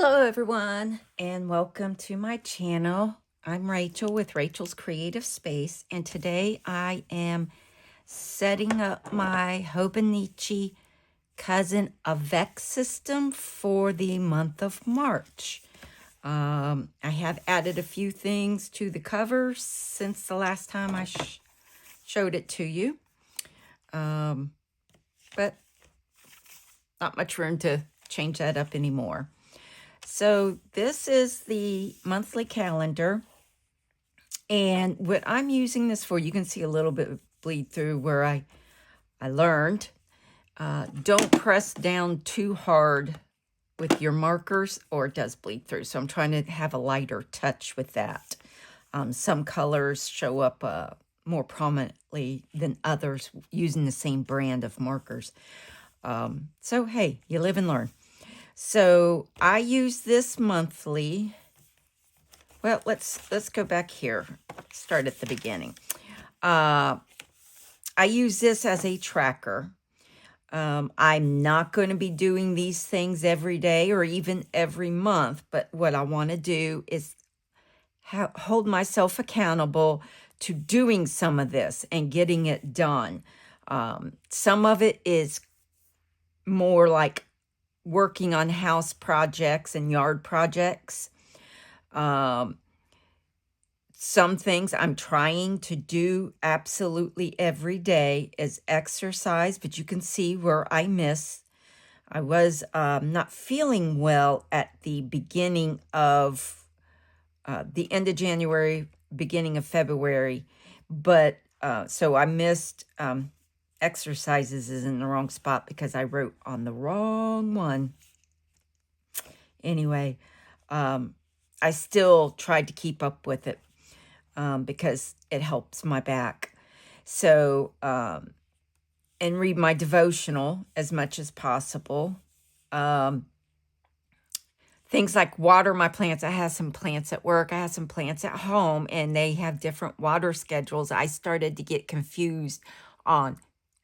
Hello everyone and welcome to my channel. I'm Rachel with Rachel's Creative Space, and today I am setting up my Hobonichi Cousin Avec system for the month of March. I have added a few things to the cover since the last time I showed it to you, but not much room to change that up anymore. So this is the monthly calendar, and what I'm using this for, you can see a little bit of bleed through where I learned, don't press down too hard with your markers or it does bleed through. So I'm trying to have a lighter touch with that. Some colors show up more prominently than others using the same brand of markers. So hey, you live and learn. So I use this monthly. Well, let's go back here. Start at the beginning. I use this as a tracker. I'm not going to be doing these things every day or even every month, but what I want to do is hold myself accountable to doing some of this and getting it done. Some of it is more like working on house projects and yard projects. Some things I'm trying to do absolutely every day is exercise, but you can see where I miss. I was not feeling well at the beginning of the end of January, beginning of February, but so I missed exercises is in the wrong spot because I wrote on the wrong one. Anyway, I still tried to keep up with it because it helps my back. So, and read my devotional as much as possible. Things like water my plants. I have some plants at work. I have some plants at home, and they have different water schedules. I started to get confused on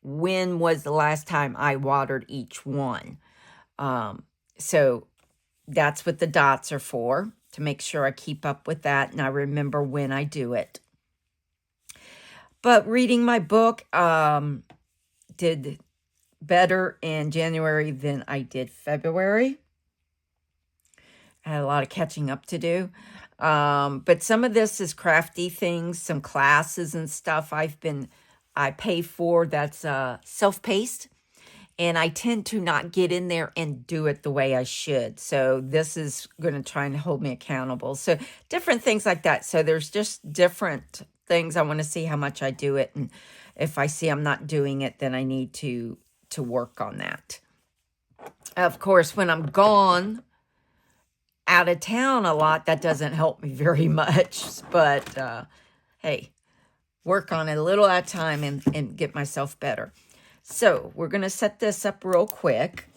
when was the last time I watered each one. So that's what the dots are for, to make sure I keep up with that and I remember when I do it. But reading my book did better in January than I did February. I had a lot of catching up to do. But some of this is crafty things, some classes and stuff I pay for that's self-paced. And I tend to not get in there and do it the way I should. So this is going to try and hold me accountable. So different things like that. So there's just different things. I want to see how much I do it. And if I see I'm not doing it, then I need to work on that. Of course, when I'm gone out of town a lot, that doesn't help me very much. But hey, work on it a little at a time and get myself better. So we're going to set this up real quick.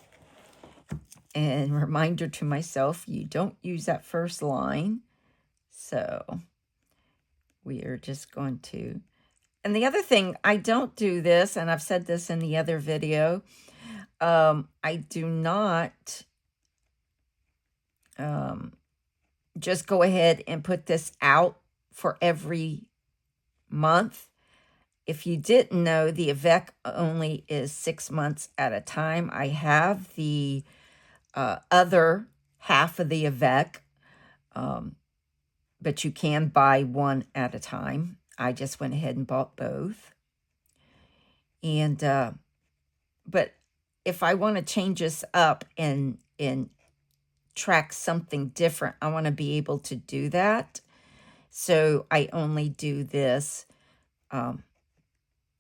And reminder to myself, you don't use that first line. So we are just going to... And the other thing, I don't do this, and I've said this in the other video, I do not just go ahead and put this out for every month. If you didn't know, the Avec only is 6 months at a time. I have the other half of the Avec, but you can buy one at a time. I just went ahead and bought both. And, but if I want to change this up and track something different, I want to be able to do that. So I only do this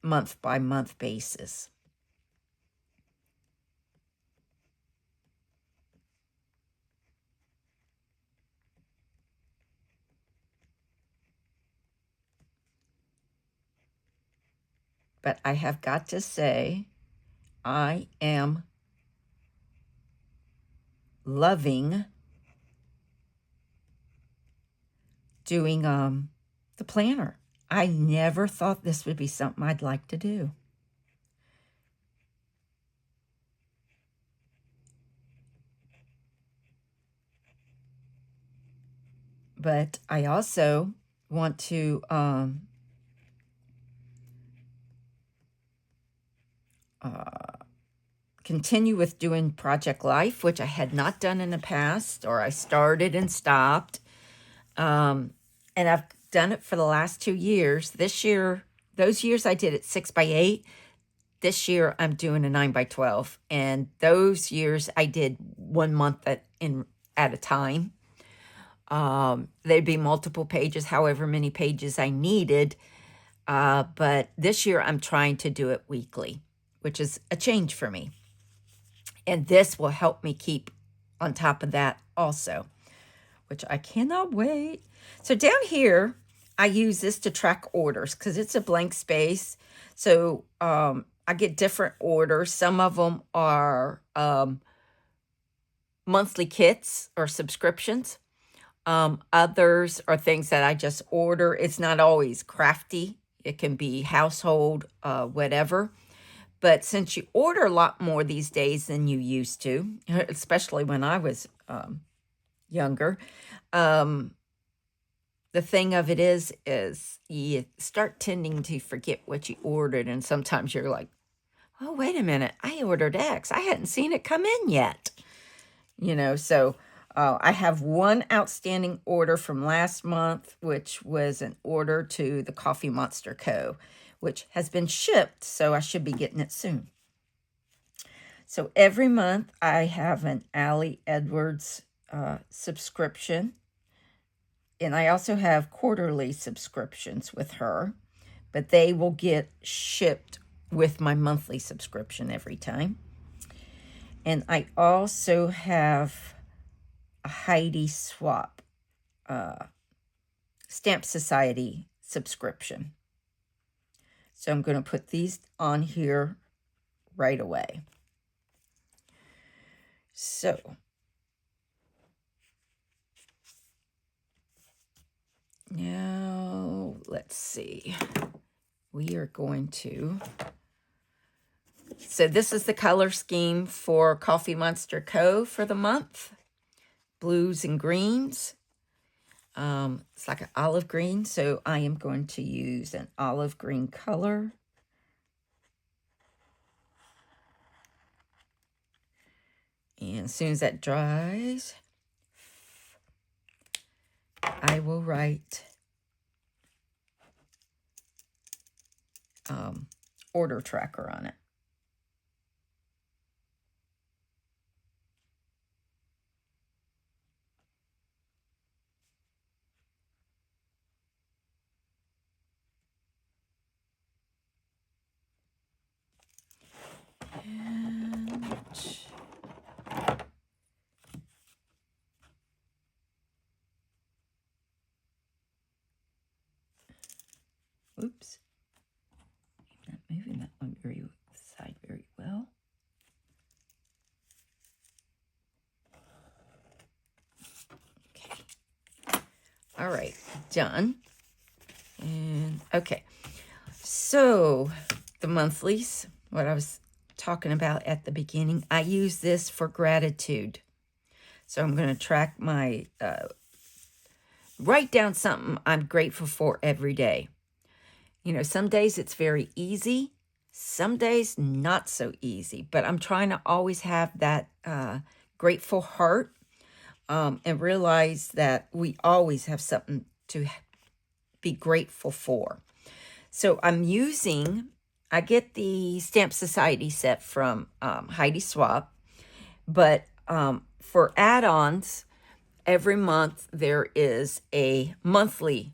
month by month basis. But I have got to say, I am loving doing the planner. I never thought this would be something I'd like to do. But I also want to continue with doing Project Life, which I had not done in the past, or I started and stopped. And I've done it for the last 2 years. This year, those years I did it 6x8. This year I'm doing a 9x12. And those years I did 1 month at a time. There'd be multiple pages, however many pages I needed. But this year I'm trying to do it weekly, which is a change for me. And this will help me keep on top of that also, which I cannot wait. So down here, I use this to track orders because it's a blank space. So I get different orders. Some of them are monthly kits or subscriptions. Others are things that I just order. It's not always crafty. It can be household, whatever. But since you order a lot more these days than you used to, especially when I was younger, the thing of it is you start tending to forget what you ordered. And sometimes you're like, oh, wait a minute, I ordered X. I hadn't seen it come in yet. So I have one outstanding order from last month, which was an order to the Coffee Monster Co., which has been shipped, so I should be getting it soon. So every month I have an Allie Edwards subscription, and I also have quarterly subscriptions with her, but they will get shipped with my monthly subscription every time. And I also have a Heidi Swapp Stamp Society subscription. So I'm going to put these on here right away. So now let's see. We are going to... So this is the color scheme for Coffee Monster Co. for the month. Blues and greens. It's like an olive green, so I am going to use an olive green color. And as soon as that dries, I will write order tracker on it. Oops. I'm not moving that one side very well. Okay. All right, done. And okay. So the monthlies, what I was talking about at the beginning, I use this for gratitude. So I'm going to track my, write down something I'm grateful for every day. Some days it's very easy. Some days not so easy. But I'm trying to always have that grateful heart and realize that we always have something to be grateful for. So I get the Stamp Society set from Heidi Swapp. But for add-ons, every month there is a monthly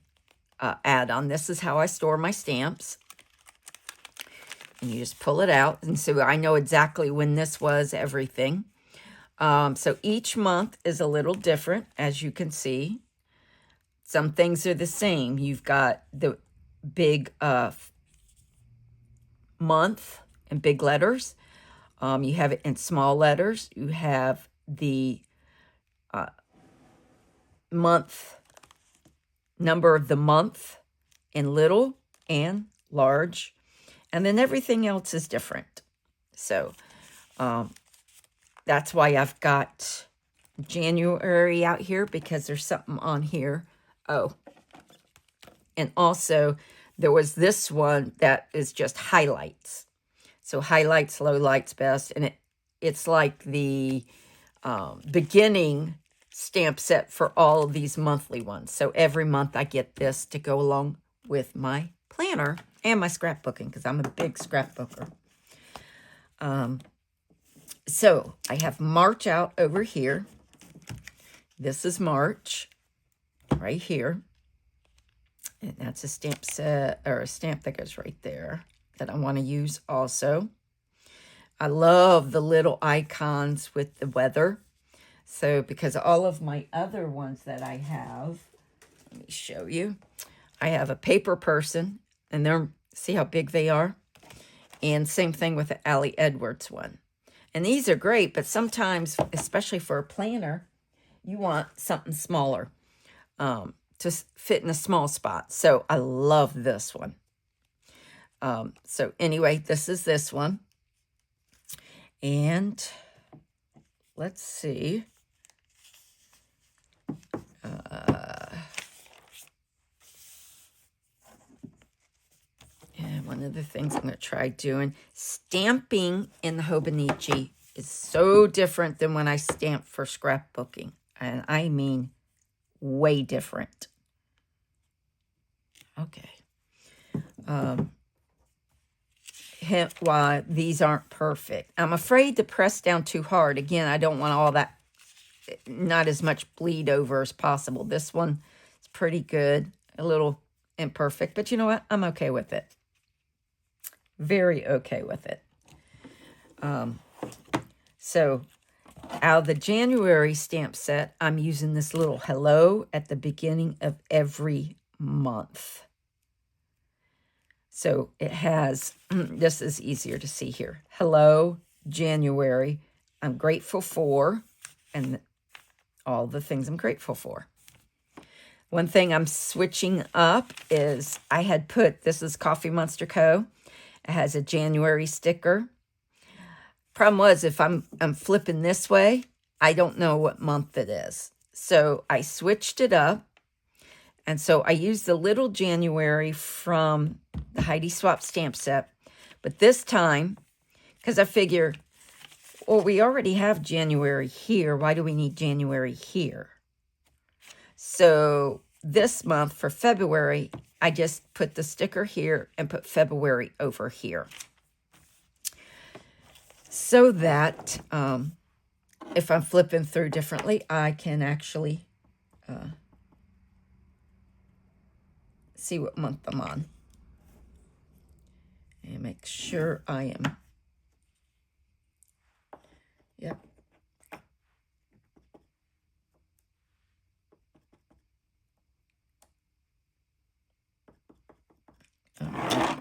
add-on. This is how I store my stamps. And you just pull it out. And so I know exactly when this was, everything. So each month is a little different, as you can see. Some things are the same. You've got the big month in big letters. You have it in small letters. You have the month, number of the month in little and large. And then everything else is different. So that's why I've got January out here, because there's something on here Oh, and also there was this one that is just highlights. So highlights, lowlights, best. And it's like the beginning stamp set for all of these monthly ones. So every month I get this to go along with my planner and my scrapbooking, because I'm a big scrapbooker. So I have March out over here. This is March right here. And that's a stamp set, or a stamp that goes right there that I want to use also. I love the little icons with the weather. So because all of my other ones that I have, let me show you. I have a paper person, and they're, see how big they are? And same thing with the Allie Edwards one. And these are great, but sometimes, especially for a planner, you want something smaller to fit in a small spot. So I love this one. So anyway, this is this one. And let's see. And one of the things I'm going to try doing, stamping in the Hobonichi is so different than when I stamp for scrapbooking. And I mean way different. Okay. Why these aren't perfect. I'm afraid to press down too hard. Again, I don't want all that, not as much bleed over as possible. This one is pretty good, a little imperfect, but you know what? I'm okay with it. Very okay with it. So out of the January stamp set, I'm using this little hello at the beginning of every month. So it has, this is easier to see here. Hello, January. I'm grateful for, and all the things I'm grateful for. One thing I'm switching up is I had put, this is Coffee Monster Co. It has a January sticker. Problem was, if I'm flipping this way, I don't know what month it is. So I switched it up. And so I used the little January from the Heidi Swapp stamp set. But this time, because I figure, well, we already have January here. Why do we need January here? So this month for February, I just put the sticker here and put February over here. So that if I'm flipping through differently, I can actually see what month I'm on. And make sure I am. Yep. Right.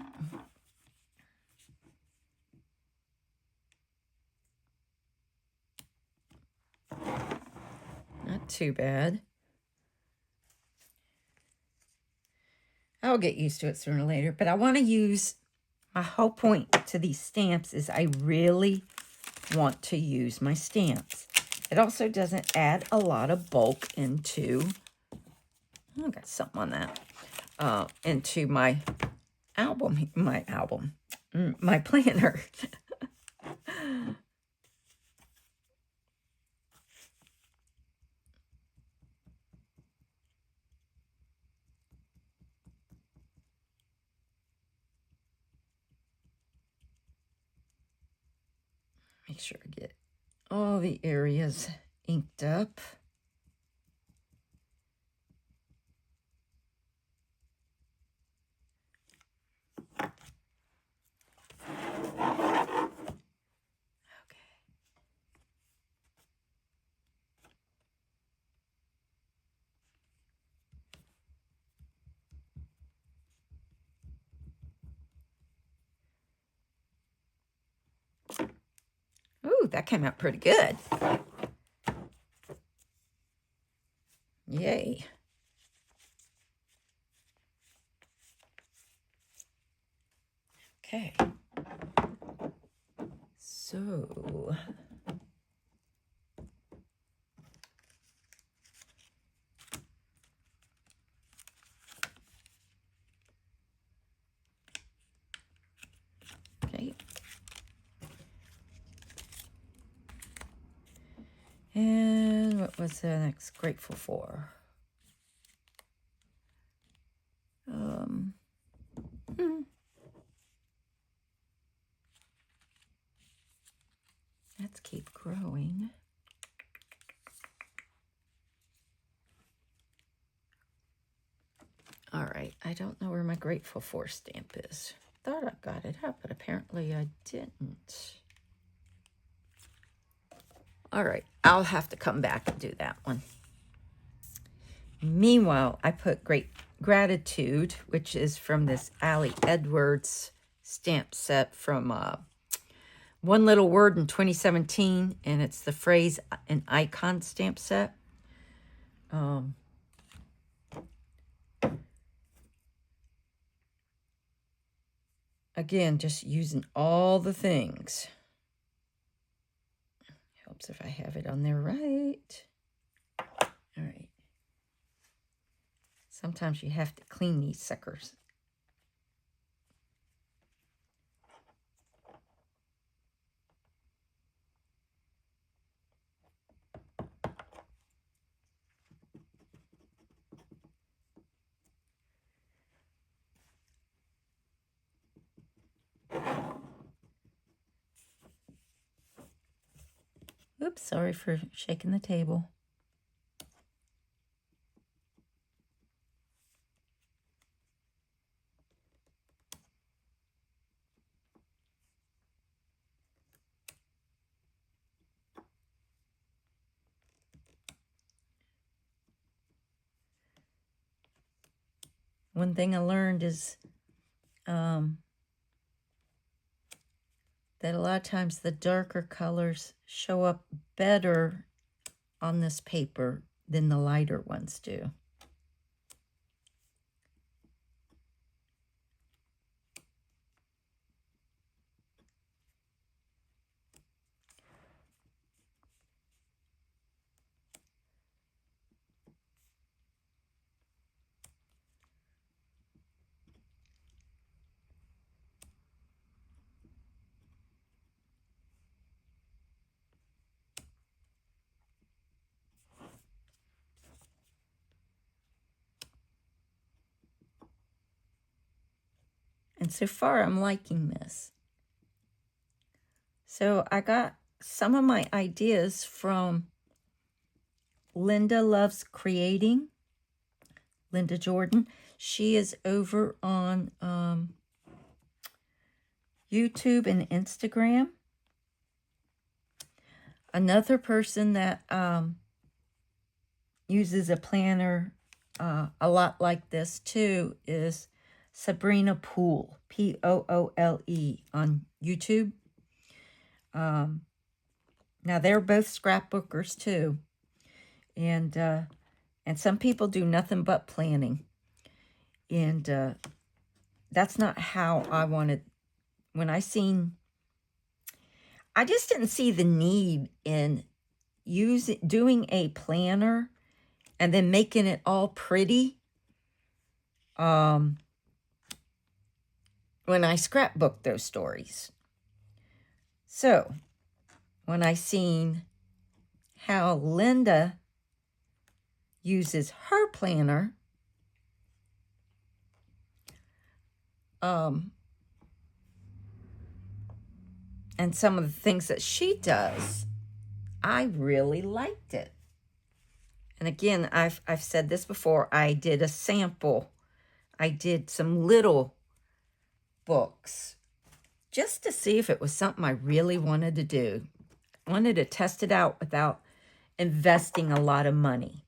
Not too bad. I'll get used to it sooner or later, but I want to use, my whole point to these stamps is I really want to use my stamps. It also doesn't add a lot of bulk into, I got something on that, into my my planner. Make sure I get all the areas inked up. Ooh, that came out pretty good. Yay. Okay. So, What was the next grateful for? Let's keep growing. All right, I don't know where my grateful for stamp is. Thought I got it up, but apparently I didn't. All right, I'll have to come back and do that one. Meanwhile, I put Great Gratitude, which is from this Ali Edwards stamp set from One Little Word in 2017, and it's the phrase and icon stamp set. Again, just using all the things. Helps if I have it on there right. All right. Sometimes you have to clean these suckers. Oops, sorry for shaking the table. One thing I learned is that a lot of times the darker colors show up better on this paper than the lighter ones do. And so far, I'm liking this. So I got some of my ideas from Linda Loves Creating, Linda Jordan. She is over on YouTube and Instagram. Another person that uses a planner a lot like this too is Sabrina Poole, Poole, on YouTube. Now they're both scrapbookers too, and some people do nothing but planning, and that's not how I wanted. When I just didn't see the need in doing a planner and then making it all pretty. When I scrapbooked those stories. So, when I seen how Linda uses her planner, and some of the things that she does, I really liked it. And again, I've said this before, I did a sample. I did some little books just to see if it was something I really wanted to do. I wanted to test it out without investing a lot of money.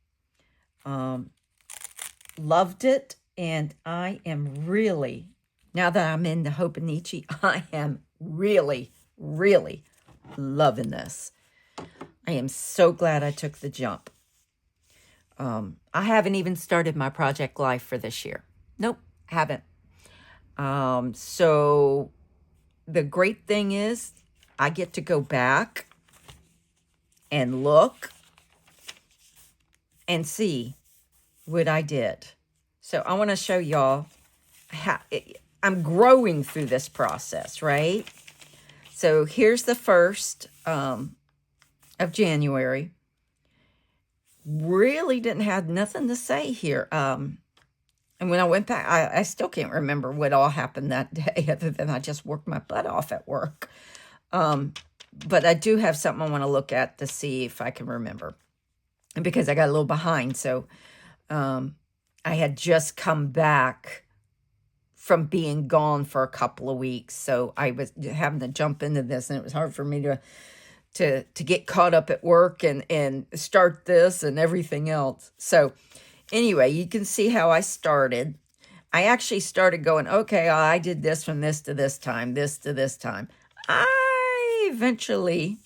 Loved it, and I am really, now that I'm in the Hobonichi, I am really, really loving this. I am so glad I took the jump. I haven't even started my Project Life for this year. Nope, haven't. So the great thing is I get to go back and look and see what I did. So I want to show y'all how I'm growing through this process, right? So here's the 1st of January. really didn't have nothing to say here. And when I went back, I still can't remember what all happened that day other than I just worked my butt off at work. But I do have something I want to look at to see if I can remember. And because I got a little behind, so I had just come back from being gone for a couple of weeks, so I was having to jump into this, and it was hard for me to get caught up at work and start this and everything else. So anyway, you can see how I started. I actually started going, okay, I did this from this to this time, this to this time. I eventually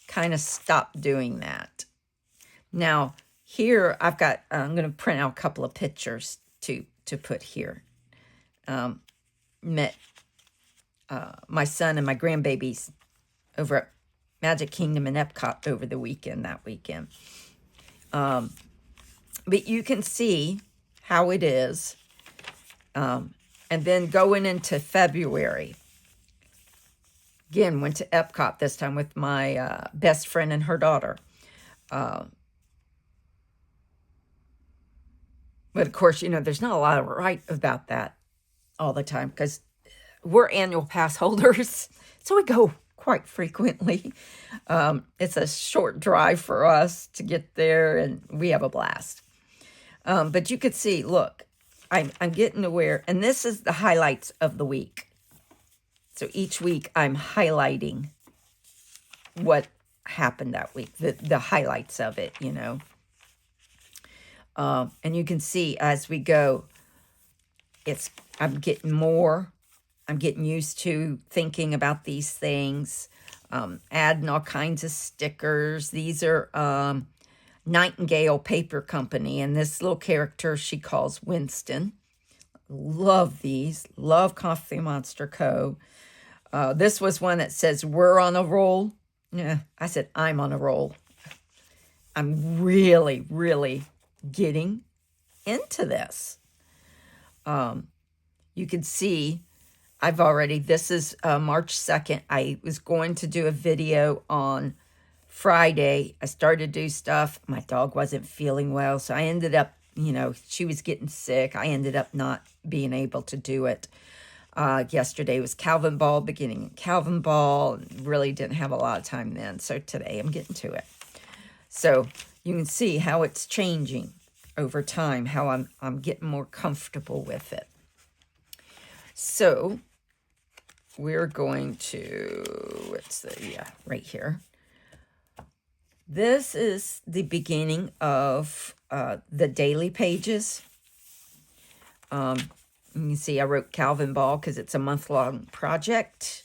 kind of stopped doing that. Now, here I'm going to print out a couple of pictures to put here. Met my son and my grandbabies over at Magic Kingdom in Epcot over the weekend, that weekend. But you can see how it is. And then going into February, again, went to Epcot this time with my best friend and her daughter. But of course, there's not a lot of right about that all the time because we're annual pass holders, so we go quite frequently. It's a short drive for us to get there, and we have a blast. But you could see, look, I'm getting aware, and this is the highlights of the week. So each week I'm highlighting what happened that week, the highlights of it, And you can see as we go, I'm getting used to thinking about these things, adding all kinds of stickers. These are Nightingale Paper Company, and this little character she calls Winston. Love these. Love Coffee Monster Co. This was one that says, we're on a roll. Yeah, I said, I'm on a roll. I'm really, really getting into this. You can see this is March 2nd. I was going to do a video on Friday. I started to do stuff. My dog wasn't feeling well, so I ended up, she was getting sick. I ended up not being able to do it. Yesterday was Calvin Ball, beginning Calvin Ball. Really didn't have a lot of time then, so today I'm getting to it. So you can see how it's changing over time, how I'm getting more comfortable with it. So we're going to, right here. This is the beginning of the daily pages. You can see I wrote Calvin Ball because it's a month-long project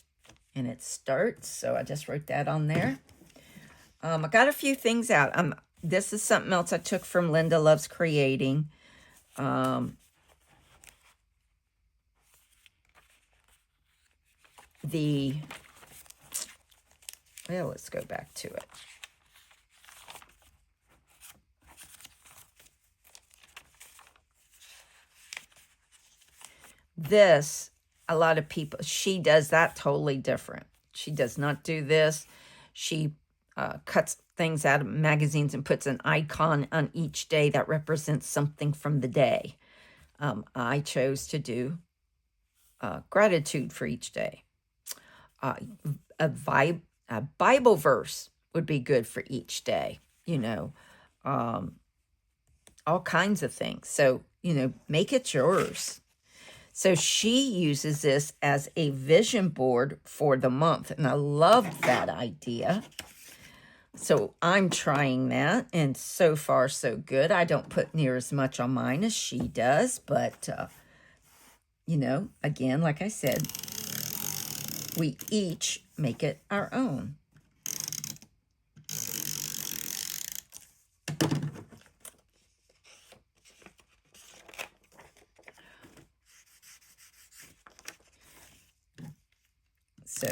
and it starts. So I just wrote that on there. I got a few things out. This is something else I took from Linda Loves Creating. Let's go back to it. This, a lot of people, she does that totally different. She does not do this. She cuts things out of magazines and puts an icon on each day that represents something from the day. I chose to do gratitude for each day. A Bible verse would be good for each day, all kinds of things. So, make it yours. So she uses this as a vision board for the month, and I love that idea. So I'm trying that, and so far so good. I don't put near as much on mine as she does, but, again, like I said, we each make it our own. So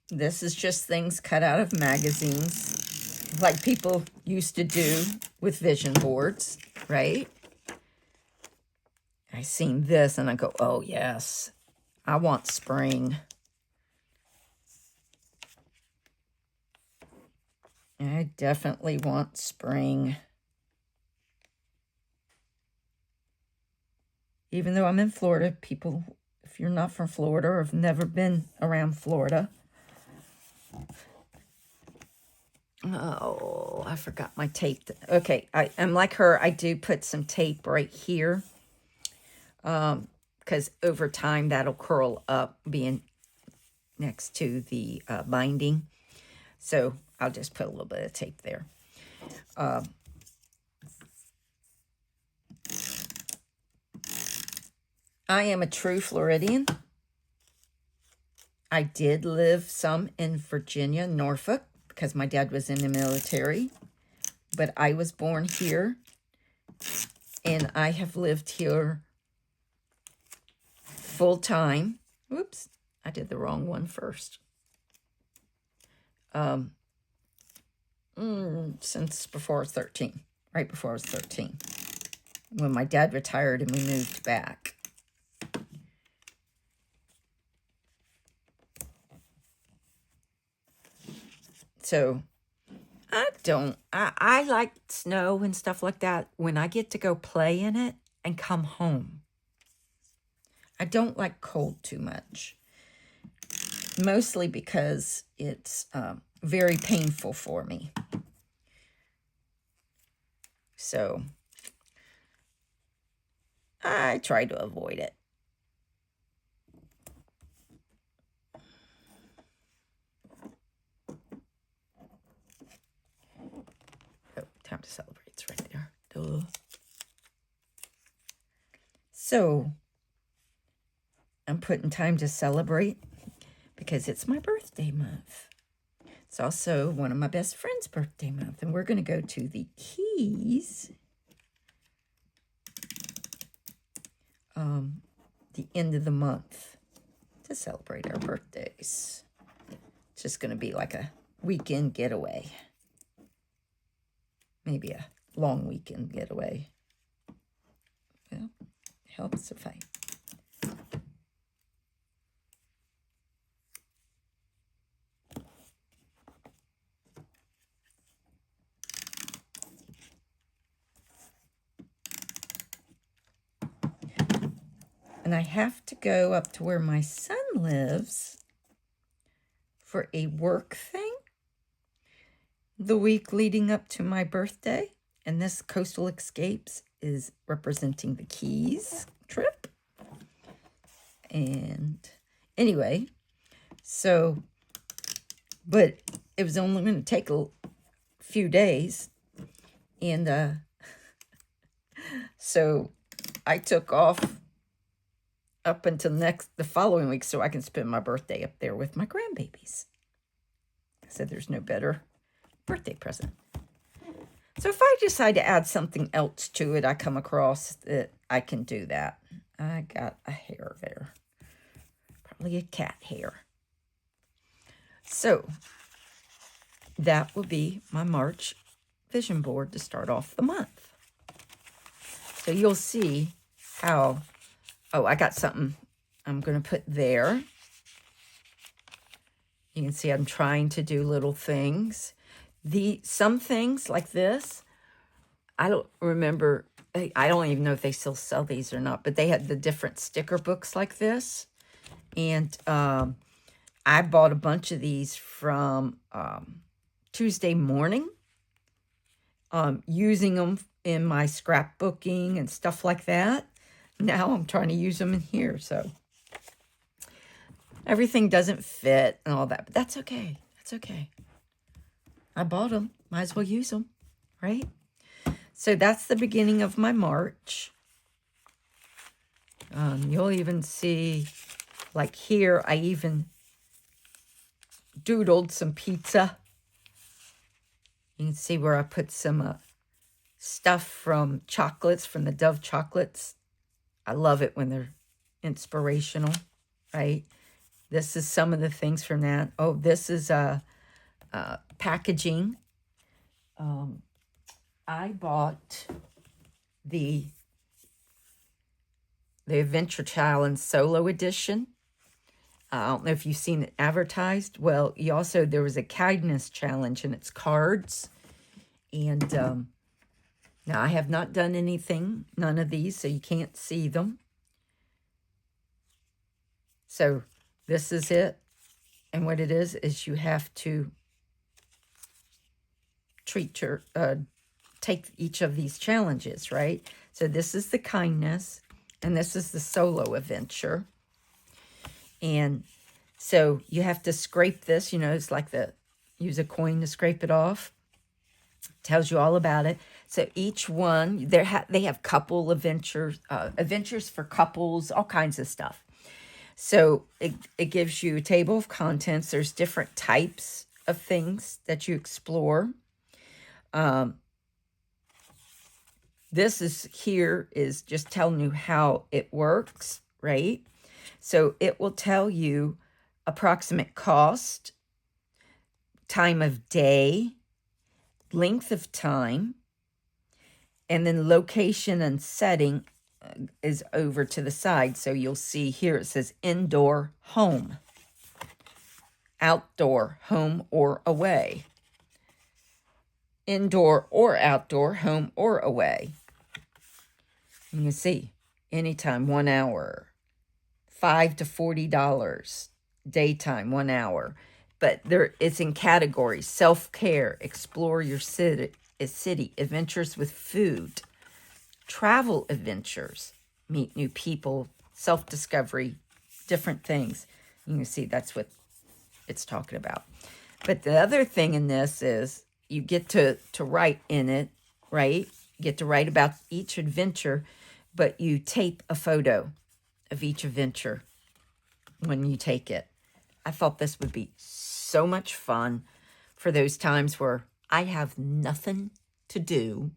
this is just things cut out of magazines like people used to do with vision boards, right? I seen this and I go, oh yes, I want spring. I definitely want spring. Even though I'm in Florida, people, if you're not from Florida or have never been around Florida. Oh, I forgot my tape. Okay, I'm like her. I do put some tape right here. Because over time that'll curl up being next to the binding. So I'll just put a little bit of tape there. I am a true Floridian. I did live some in Virginia, Norfolk, because my dad was in the military. But I was born here, and I have lived here full time. Whoops, I did the wrong one first. Since before I was 13, right before I was 13, when my dad retired and we moved back. So I like snow and stuff like that when I get to go play in it and come home. I don't like cold too much, mostly because it's very painful for me. So I try to avoid it. Oh, time to celebrate. It's right there. Duh. So I'm putting time to celebrate because it's my birthday month. It's also one of my best friend's birthday month, and we're going to go to the Keys the end of the month to celebrate our birthdays. It's just going to be like a weekend getaway. Maybe a long weekend getaway. Well, it helps if I... And I have to go up to where my son lives for a work thing the week leading up to my birthday. And this Coastal Escapes is representing the Keys trip. And anyway, so, but it was only going to take a few days. And so I took off up until the following week so I can spend my birthday up there with my grandbabies. I said there's no better birthday present. So if I decide to add something else to it, I come across that I can do that. I got a hair there. Probably a cat hair. So that will be my March vision board to start off the month. So you'll see how... Oh, I got something I'm going to put there. You can see I'm trying to do little things. Some things like this, I don't remember. I don't even know if they still sell these or not, but they had the different sticker books like this. And I bought a bunch of these from Tuesday Morning, using them in my scrapbooking and stuff like that. Now I'm trying to use them in here, so everything doesn't fit and all that, but that's okay. That's okay. I bought them. Might as well use them, right? So that's the beginning of my March. You'll even see, like here, I even doodled some pizza. You can see where I put some stuff from chocolates, from the Dove chocolates. I love it when they're inspirational, right? This is some of the things from that. Oh, this is packaging. I bought the Adventure Challenge Solo Edition. I don't know if you've seen it advertised. Well, there was a kindness challenge, and it's cards. And now I have not done anything, none of these, so you can't see them. So this is it. And what it is you have to take each of these challenges, right? So this is the kindness, and this is the solo adventure. And so you have to scrape this, it's like use a coin to scrape it off. Tells you all about it. So each one, they have couple adventures, adventures for couples, all kinds of stuff. So it gives you a table of contents. There's different types of things that you explore. This is just telling you how it works, right? So it will tell you approximate cost, time of day, length of time, and then location and setting is over to the side. So you'll see here it says indoor, home, outdoor, home or away, indoor or outdoor, home or away. You can see anytime, 1 hour, $5 to $40, daytime, 1 hour. But it's in categories: self-care, explore your city, adventures with food, travel adventures, meet new people, self-discovery, different things. You can see that's what it's talking about. But the other thing in this is you get to write in it, right? You get to write about each adventure, but you tape a photo of each adventure when you take it. I thought this would be so much fun for those times where I have nothing to do.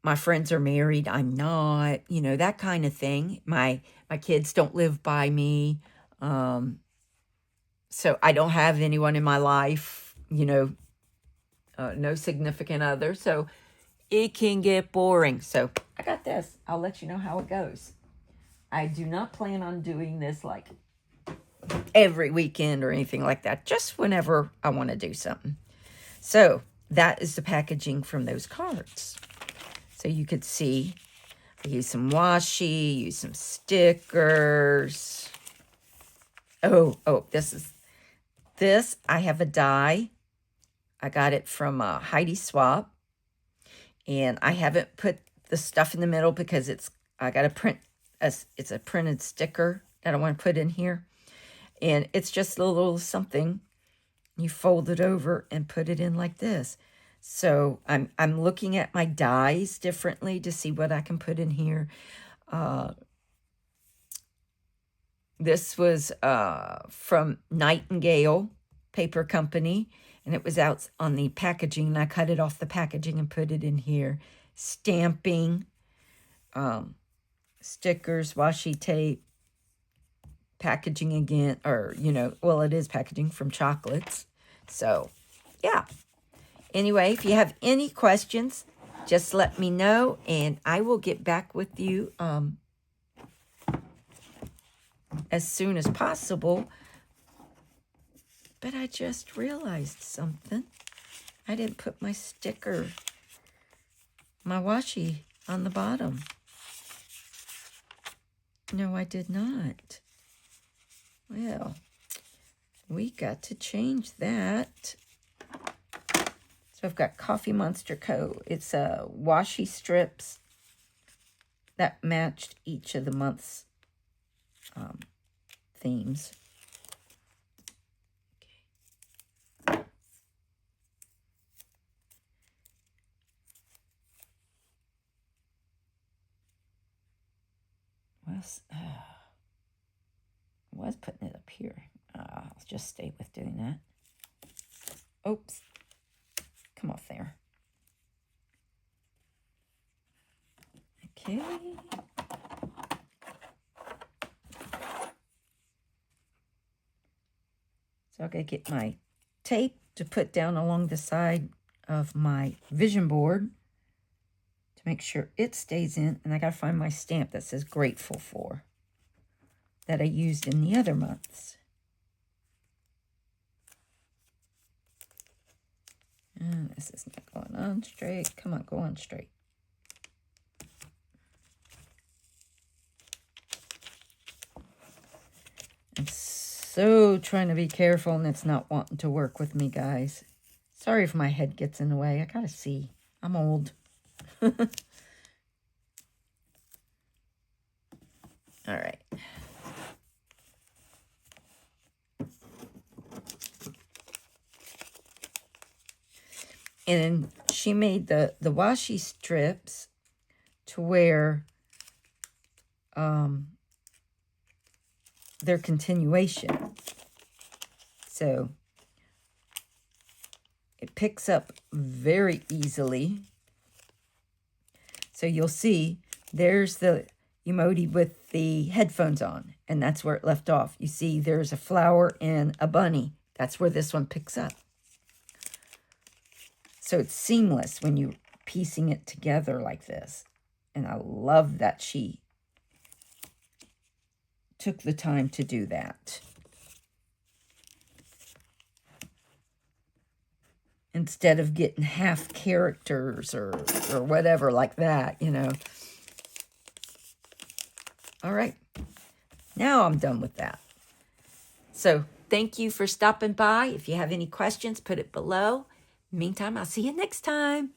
My friends are married, I'm not, that kind of thing. My kids don't live by me. So I don't have anyone in my life, no significant other. So it can get boring. So I got this. I'll let you know how it goes. I do not plan on doing this like every weekend or anything like that. Just whenever I want to do something. So that is the packaging from those cards. So you could see I use some washi, use some stickers. Oh, this. I have a die. I got it from Heidi Swap. And I haven't put the stuff in the middle because I got to print, it's a printed sticker that I want to put in here. And it's just a little something. You fold it over and put it in like this. So I'm looking at my dies differently to see what I can put in here. This was from Nightingale Paper Company, and it was out on the packaging, and I cut it off the packaging and put it in here. Stamping, stickers, washi tape, packaging again, or, it is packaging from chocolates. So, yeah. Anyway, if you have any questions, just let me know, and I will get back with you as soon as possible. But I just realized something. I didn't put my sticker, my washi, on the bottom. No, I did not. Well, we got to change that. So I've got Coffee Monster Co. It's washi strips that matched each of the month's themes. Okay. I was putting it up here. I'll just stay with doing that. Oops. Come off there. Okay. So I'm going to get my tape to put down along the side of my vision board to make sure it stays in. And I got to find my stamp that says grateful for that I used in the other months. And this is not going on straight. Come on, go on straight. I'm so trying to be careful, and it's not wanting to work with me, guys. Sorry if my head gets in the way. I gotta see. I'm old. All right. And she made the washi strips to where their continuation. So it picks up very easily. So you'll see there's the emoji with the headphones on, and that's where it left off. You see there's a flower and a bunny. That's where this one picks up. So it's seamless when you're piecing it together like this. And I love that she took the time to do that. Instead of getting half characters or whatever like that, you know. All right. Now I'm done with that. So thank you for stopping by. If you have any questions, put it below. Meantime, I'll see you next time.